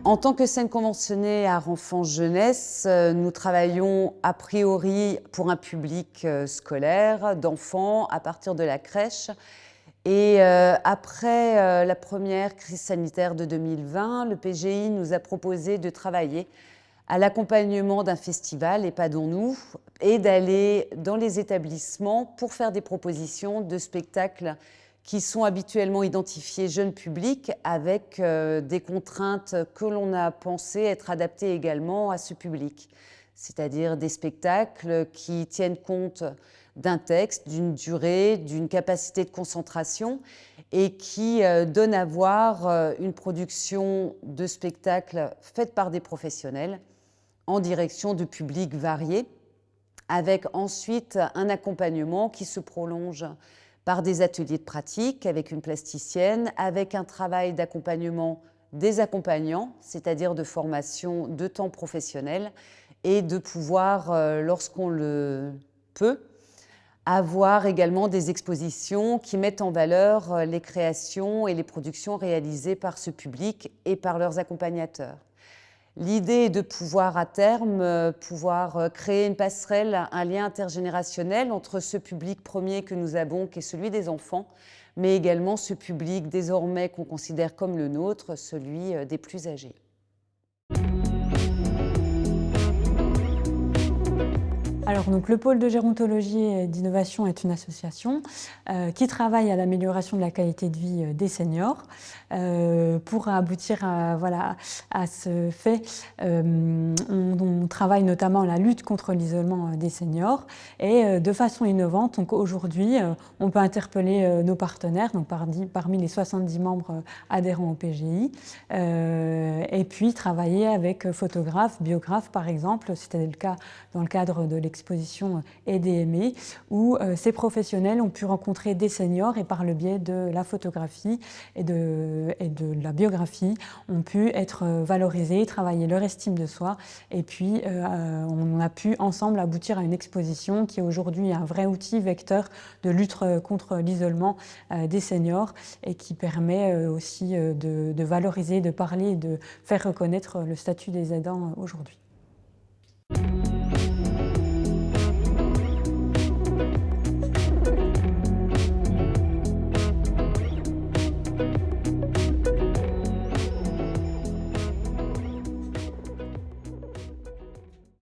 En tant que scène conventionnée Art Enfant Jeunesse, nous travaillons a priori pour un public scolaire, d'enfants à partir de la crèche. Et après la première crise sanitaire de 2020, le PGI nous a proposé de travailler à l'accompagnement d'un festival, Epadons-nous, et d'aller dans les établissements pour faire des propositions de spectacles qui sont habituellement identifiés jeunes publics avec des contraintes que l'on a pensé être adaptées également à ce public. C'est-à-dire des spectacles qui tiennent compte d'un texte, d'une durée, d'une capacité de concentration et qui donnent à voir une production de spectacles faite par des professionnels en direction de publics variés, avec ensuite un accompagnement qui se prolonge par des ateliers de pratique avec une plasticienne, avec un travail d'accompagnement des accompagnants, c'est-à-dire de formation de temps professionnel, et de pouvoir, lorsqu'on le peut, avoir également des expositions qui mettent en valeur les créations et les productions réalisées par ce public et par leurs accompagnateurs. L'idée est de pouvoir à terme créer une passerelle, un lien intergénérationnel entre ce public premier que nous avons, qui est celui des enfants, mais également ce public désormais qu'on considère comme le nôtre, celui des plus âgés. Alors, donc, le pôle de gérontologie et d'innovation est une association qui travaille à l'amélioration de la qualité de vie des seniors. Pour aboutir à ce fait, on travaille notamment à la lutte contre l'isolement des seniors et de façon innovante. Donc aujourd'hui, on peut interpeller nos partenaires, donc parmi les 70 membres adhérents au PGI, et puis travailler avec photographes, biographes par exemple. C'était le cas dans le cadre de l'exposition EDME, où ces professionnels ont pu rencontrer des seniors et par le biais de la photographie et de la biographie, ont pu être valorisés, travailler leur estime de soi, et puis on a pu ensemble aboutir à une exposition qui est aujourd'hui un vrai outil vecteur de lutte contre l'isolement des seniors et qui permet aussi de valoriser, de parler et de faire reconnaître le statut des aidants aujourd'hui.